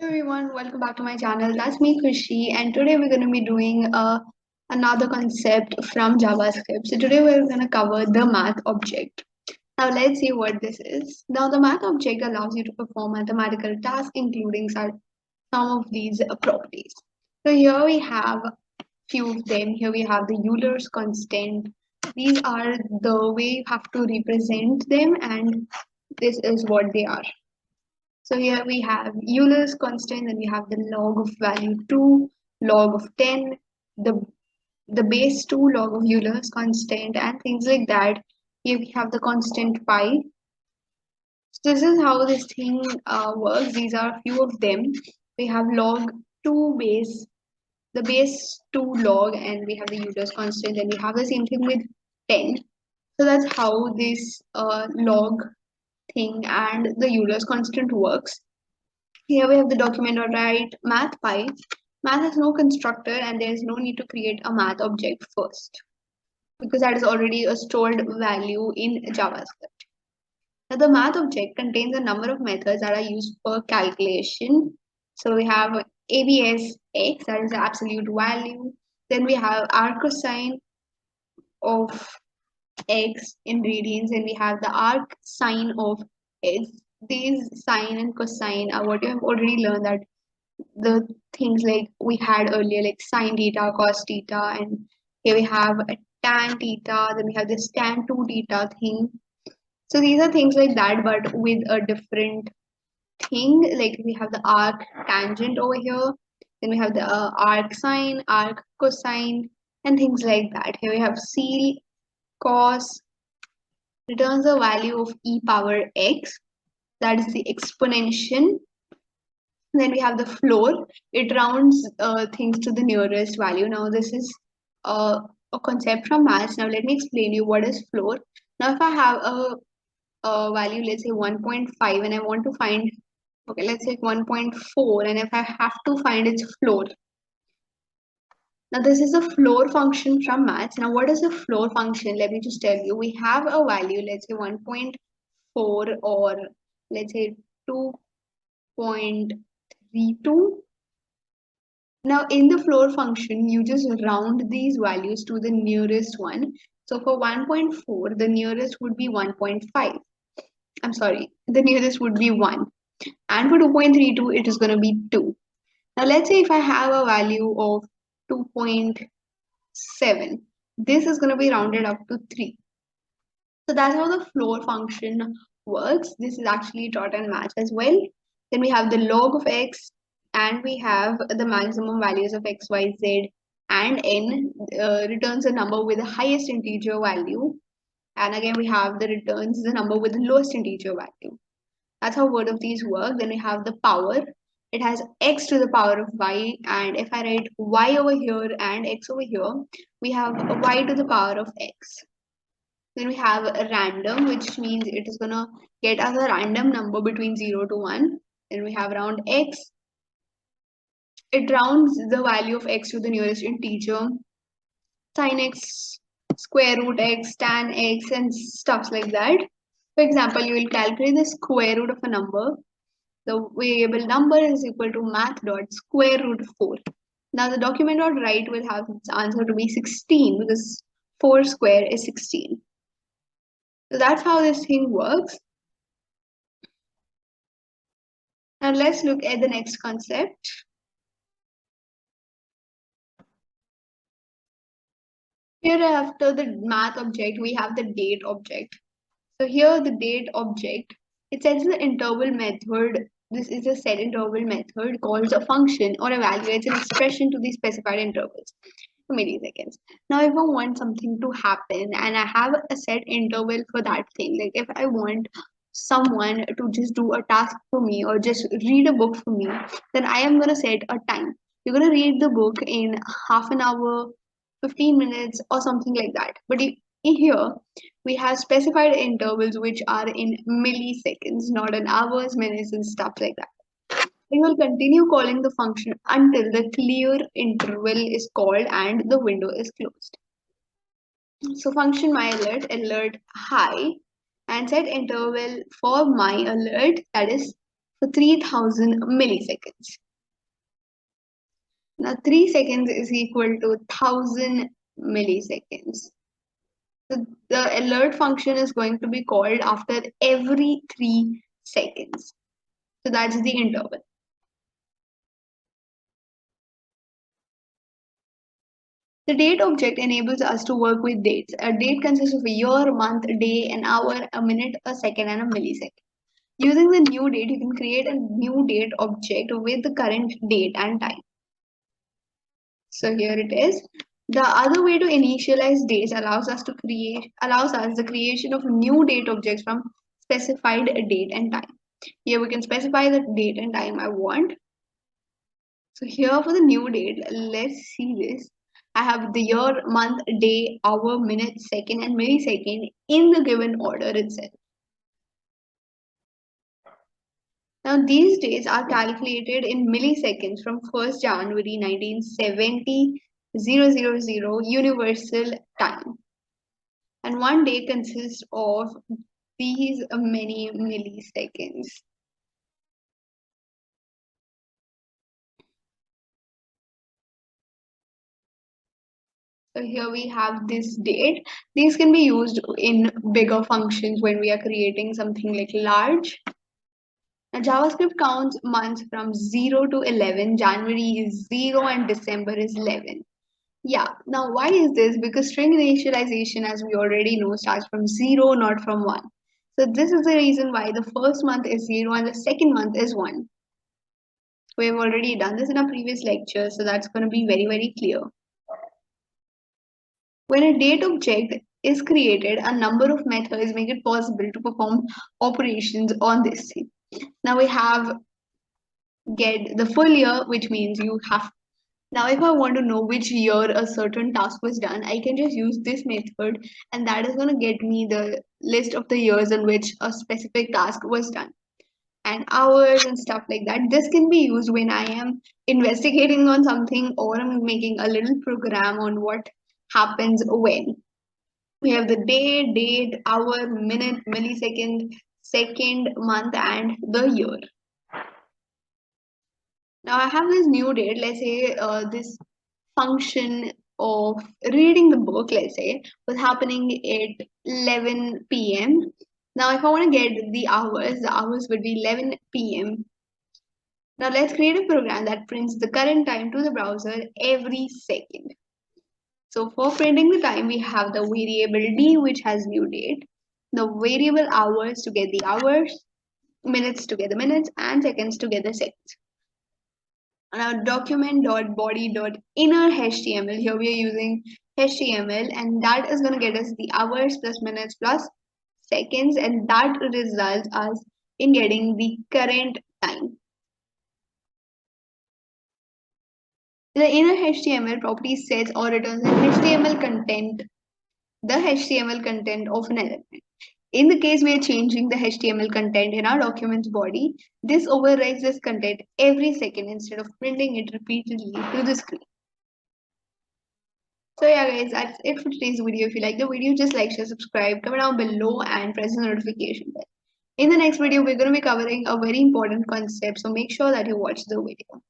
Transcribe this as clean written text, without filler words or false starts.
Hello everyone, welcome back to my channel. That's me, Khushi, and today we're going to be doing another concept from JavaScript. So today we're going to cover the math object. Now let's see what this is. Now the math object allows you to perform mathematical tasks, including some of these properties. So here we have few of them. Here we have the Euler's constant. These are the way you have to represent them, and this is what they are. So here we have Euler's constant, and we have the log of value 2, log of 10, the the base 2 log of Euler's constant, and things like that. Here we have the constant pi. So this is how this thing works. These are a few of them. We have log 2 base, the base 2 log, and we have the Euler's constant, and we have the same thing with 10. So that's how this log thing and the Euler's constant works. Here we have the document or write math pi. Math has no constructor and there is no need to create a math object first because that is already a stored value in JavaScript. Now the math object contains a number of methods that are used for calculation. So we have ABS x, that is the absolute value. Then we have arc cosine of x in radians, and we have the arc sine of x. These sine and cosine are what you have already learned, that the things like we had earlier, like sine theta, cos theta, and here we have a tan theta, then we have this tan 2 theta thing. So these are things like that, but with a different thing. Like we have the arc tangent over here, then we have the arc sine, arc cosine, and things like that. Here we have C cos returns the value of e power x, that is the exponential. Then we have the floor. It rounds things to the nearest value. Now this is a concept from maths. Now let me explain you what is floor. Now if I have a value, let's say 1.5, and I want to find, okay, let's say 1.4, and if I have to find its floor. Now this is a floor function from maths. Now what is a floor function? Let me just tell you. We have a value, let's say 1.4, or let's say 2.32. Now in the floor function, you just round these values to the nearest one. So for 1.4, the nearest would be 1.5. I'm sorry, the nearest would be 1. And for 2.32, it is going to be 2. Now let's say if I have a value of 2.7, this is going to be rounded up to 3. So that's how the floor function works. This is actually taught in math as well. Then we have the log of x, and we have the maximum values of x, y, z, and n returns a number with the highest integer value. And again, we have the returns the number with the lowest integer value. That's how both of these work. Then we have the power. It has x to the power of y, and if I write y over here and x over here, we have y to the power of x. Then we have a random, which means it is going to get us a random number between 0 to 1. Then we have round x. It rounds the value of x to the nearest integer. Sin x, square root x, tan x, and stuff like that. For example, you will calculate the square root of a number. The variable number is equal to math dot square root 4. Now the document dot write will have its answer to be 16 because 4 square is 16. So that's how this thing works. Now let's look at the next concept. Here after the math object, we have the date object. So here the date object, it sets the interval method. This is a set interval method called a function or evaluates an expression to the specified intervals, milliseconds. Now if I want something to happen and I have a set interval for that thing, like if I want someone to just do a task for me or just read a book for me, then I am going to set a time. You're going to read the book in half an hour, 15 minutes, or something like that. But here we have specified intervals which are in milliseconds, not in hours, minutes, and stuff like that. We will continue calling the function until the clear interval is called and the window is closed. So function my alert hi, and set interval for my alert, that is for 3000 milliseconds. Now 3 seconds is equal to 1000 milliseconds. So the alert function is going to be called after every 3 seconds. So that's the interval. The date object enables us to work with dates. A date consists of a year, month, day, an hour, a minute, a second, and a millisecond. Using the new date, you can create a new date object with the current date and time. So here it is. The other way to initialize dates allows us the creation of new date objects from specified date and time. Here we can specify the date and time I want. So here for the new date, let's see this. I have the year, month, day, hour, minute, second, and millisecond in the given order itself. Now these dates are calculated in milliseconds from 1st January 1970 000 Universal Time. And one day consists of these many milliseconds. So here we have this date. These can be used in bigger functions when we are creating something like large. Now JavaScript counts months from 0 to 11. January is 0 and December is 11. Yeah, now why is this? Because string initialization, as we already know, starts from 0, not from 1. So this is the reason why the first month is 0 and the second month is 1. We have already done this in our previous lecture, so that's going to be very, very clear. When a date object is created, a number of methods make it possible to perform operations on this thing. Now we have get the full year, which means you have. Now, if I want to know which year a certain task was done, I can just use this method, and that is going to get me the list of the years in which a specific task was done, and hours and stuff like that. This can be used when I am investigating on something or I'm making a little program on what happens when. We have the day, date, hour, minute, millisecond, second, month, and the year. Now I have this new date. Let's say this function of reading the book, let's say, was happening at 11 p.m. Now, if I want to get the hours would be 11 p.m. Now, let's create a program that prints the current time to the browser every second. So, for printing the time, we have the variable d, which has new date, the variable hours to get the hours, minutes to get the minutes, and seconds to get the seconds. Now document.body.inner HTML. Here we are using HTML, and that is going to get us the hours plus minutes plus seconds, and that results us in getting the current time. The inner HTML property sets or returns an HTML content, the HTML content of an element. In the case we are changing the HTML content in our document's body, this overwrites this content every second instead of printing it repeatedly to the screen. So yeah guys, that's it for today's video. If you like the video, just like, share, subscribe, comment down below and press the notification bell. In the next video, we're going to be covering a very important concept, so make sure that you watch the video.